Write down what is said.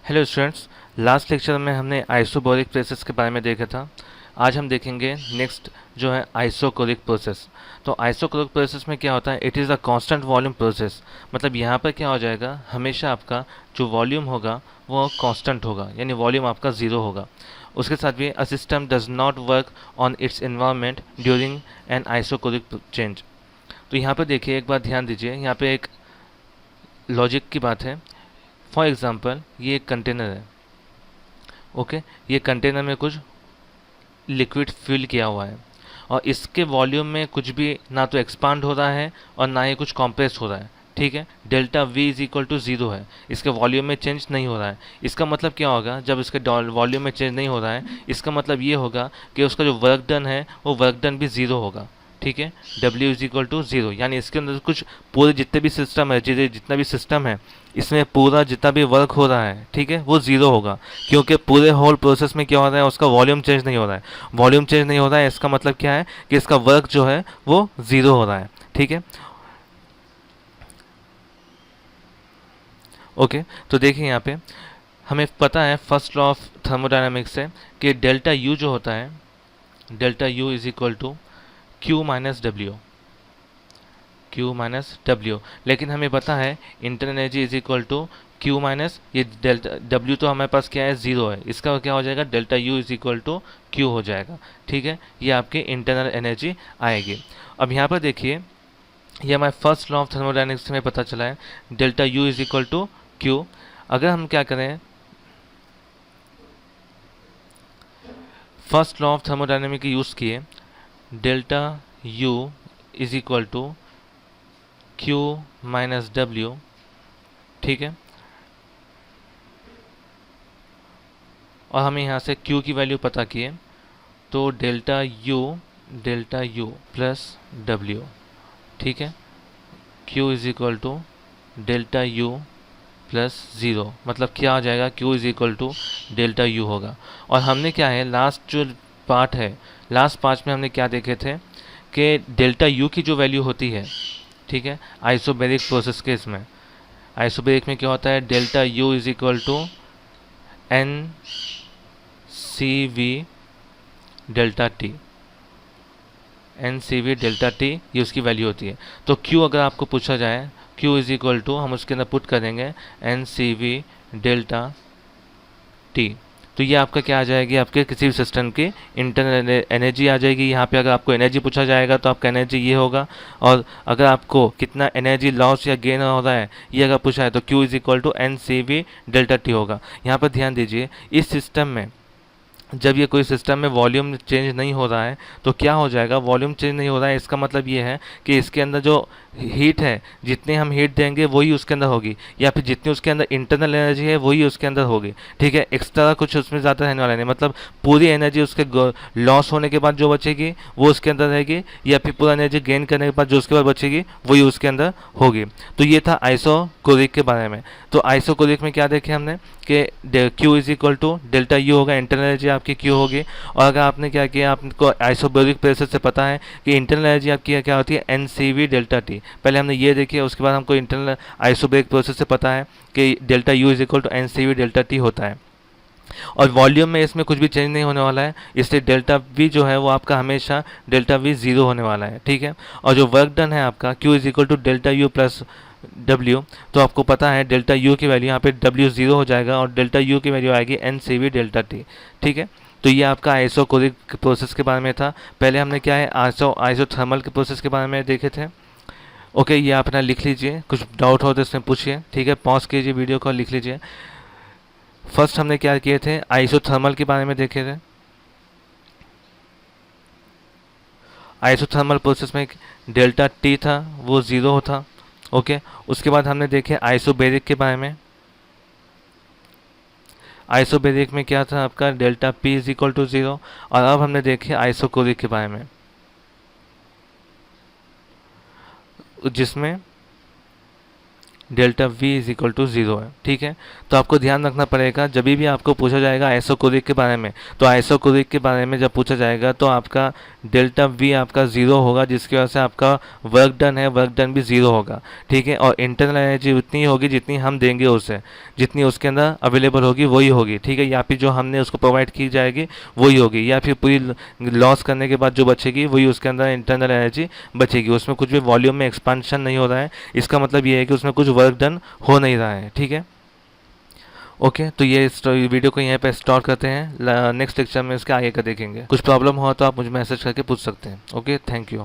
Hello students, last lecture में हमने isobaric process के बारे में देखा था। आज हम देखेंगे नेक्स्ट जो है आइसोकोरिक प्रोसेस। तो आइसोकोरिक प्रोसेस में क्या होता है, it is a constant volume process. मतलब यहाँ पर क्या हो जाएगा, हमेशा आपका जो वॉल्यूम होगा वो कांस्टेंट होगा, यानी वॉल्यूम आपका ज़ीरो होगा। उसके साथ भी a system does not work on it's environment during an isochoric change. तो यहाँ पर देखिए, एक बात ध्यान दीजिए, यहाँ पे एक लॉजिक की बात है। फॉर एग्ज़ाम्पल ये एक कंटेनर है, ओके। ये कंटेनर में कुछ लिक्विड फिल किया हुआ है और इसके वॉल्यूम में कुछ भी ना तो एक्सपांड हो रहा है और ना ही कुछ कॉम्प्रेस हो रहा है, ठीक है। Delta V is equal to zero है, इसके वॉल्यूम में चेंज नहीं हो रहा है। इसका मतलब क्या होगा, जब इसके वॉल्यूम में चेंज नहीं हो रहा है, इसका मतलब ये होगा कि उसका जो वर्क डन है वो वर्क डन भी ज़ीरो होगा, ठीक है। W is equal to zero, यानी इसके अंदर कुछ पूरे जितने भी सिस्टम है, जितना भी सिस्टम है, इसमें पूरा जितना भी वर्क हो रहा है, ठीक है, वो ज़ीरो होगा। क्योंकि पूरे होल प्रोसेस में क्या हो रहा है, उसका वॉल्यूम चेंज नहीं हो रहा है। वॉल्यूम चेंज नहीं हो रहा है, इसका मतलब क्या है कि इसका वर्क जो है वो ज़ीरो हो रहा है, ठीक है। ओके, तो देखिए यहाँ पे हमें पता है फर्स्ट लॉ ऑफ थर्मोडायनामिक्स से कि डेल्टा यू जो होता है, delta U is equal to Q minus W, Q minus W. लेकिन हमें पता है internal energy is equal to Q minus ये डेल्टा डब्ल्यू, तो हमारे पास क्या है, ज़ीरो है। इसका क्या हो जाएगा, delta U is equal to Q हो जाएगा, ठीक है। ये आपकी इंटरनल एनर्जी आएगी। अब यहाँ पर देखिए, ये हमारे फर्स्ट लॉ ऑफ थर्मोडायनेमिक्स से हमें पता चला है delta U is equal to Q. अगर हम क्या करें, first law of thermodynamics use किए, delta U is equal to Q minus W, ठीक है। और हमें यहाँ से Q की वैल्यू पता किए, तो डेल्टा यू प्लस डब्ल्यू, ठीक है। Q is equal to delta U plus zero, मतलब क्या आ जाएगा, Q is equal to delta U होगा। और हमने क्या है, लास्ट जो पार्ट है, लास्ट पार्ट में हमने क्या देखे थे कि डेल्टा यू की जो वैल्यू होती है, ठीक है, आइसोबैरिक प्रोसेस के इसमें, आइसोबैरिक में क्या होता है, delta U is equal to n C V delta T, n C V delta T, ये उसकी वैल्यू होती है। तो Q अगर आपको पूछा जाए, Q इज इक्वल टू, हम उसके अंदर पुट करेंगे n C V delta T. तो ये आपका क्या आ जाएगी, आपके किसी भी सिस्टम की इंटरनल एनर्जी आ जाएगी। यहाँ पे अगर आपको एनर्जी पूछा जाएगा तो आपका एनर्जी ये होगा, और अगर आपको कितना एनर्जी लॉस या गेन हो रहा है ये अगर पूछा है तो Q is equal to n C V delta T होगा। यहाँ पर ध्यान दीजिए, इस सिस्टम में जब ये कोई सिस्टम में वॉल्यूम चेंज नहीं हो रहा है तो क्या हो जाएगा, वॉल्यूम चेंज नहीं हो रहा है, इसका मतलब ये है कि इसके अंदर जो हीट है, जितनी हम हीट देंगे वही उसके अंदर होगी, या फिर जितनी उसके अंदर इंटरनल एनर्जी है वही उसके अंदर होगी, ठीक है। एक्स्ट्रा कुछ उसमें ज़्यादा रहने वाला नहीं, मतलब पूरी एनर्जी उसके लॉस होने के बाद जो बचेगी वो उसके अंदर रहेगी, या फिर पूरा एनर्जी गेन करने के बाद जो उसके बाद बचेगी वही उसके अंदर होगी। तो ये था आइसोकोरिक के बारे में। तो आइसोकोरिक में क्या देखे हमने कि Q is equal to delta U होगा, इंटरनल एनर्जी आपकी Q होगी। और अगर आपने क्या किया, आपको आइसोबैरिक प्रेशर से पता है कि इंटरनल एनर्जी आपकी क्या होती है, n C V delta T. पहले हमने ये देखी, उसके बाद हमको इंटरनल आइसोबैरिक प्रोसेस से पता है कि delta U is equal to n C V delta T होता है। और वॉल्यूम में इसमें कुछ भी चेंज नहीं होने वाला है, इसलिए डेल्टा वी जो है वो आपका हमेशा डेल्टा वी ज़ीरो होने वाला है, ठीक है। और जो वर्क डन है आपका Q is equal to delta U plus W, तो आपको पता है डेल्टा यू की वैल्यू यहाँ पे W ज़ीरो हो जाएगा और डेल्टा यू की वैल्यू आएगी n C V delta T, ठीक है। तो ये आपका आइसोकोरिक प्रोसेस के बारे में था। पहले हमने क्या है, आइसोथर्मल के प्रोसेस के बारे में देखे थे, ओके। ये आप अपना लिख लीजिए, कुछ डाउट हो तो इसमें पूछिए, ठीक है। पॉज कीजिए वीडियो को, लिख लीजिए। फर्स्ट हमने क्या किए थे, आइसोथर्मल के बारे में देखे थे। आइसोथर्मल प्रोसेस में डेल्टा टी था वो ज़ीरो था, ओके। उसके बाद हमने देखे आइसोबैरिक के बारे में। आइसोबैरिक में क्या था आपका, delta P is equal to zero. और अब हमने देखे आइसोकोरिक के बारे में, जिसमें delta V is equal to 0 है। ठीक है, तो आपको ध्यान रखना पड़ेगा जब भी आपको पूछा जाएगा आइसोकोरिक के बारे में, तो आइसोकोरिक के बारे में जब पूछा जाएगा तो आपका डेल्टा वी आपका 0 होगा, जिसकी वजह से आपका वर्क डन है, वर्क डन भी 0 होगा। ठीक है, और इंटरनल एनर्जी उतनी होगी जितनी हम देंगे उसे, जितनी उसके अंदर अवेलेबल होगी वही होगी। ठीक है, या फिर जो हमने उसको प्रोवाइड की जाएगी वही होगी, या फिर पूरी लॉस करने के बाद जो बचेगी वही उसके अंदर इंटरनल एनर्जी बचेगी। उसमें कुछ भी वॉल्यूम में एक्सपांशन नहीं हो रहा है, इसका मतलब ये है कि उसमें कुछ वर्क डन हो नहीं रहा है। ठीक है, ओके, तो ये वीडियो को यहीं पे स्टॉप करते हैं। नेक्स्ट लेक्चर में इसके आगे का देखेंगे। कुछ प्रॉब्लम हो तो आप मुझे मैसेज करके पूछ सकते हैं। Okay, thank you.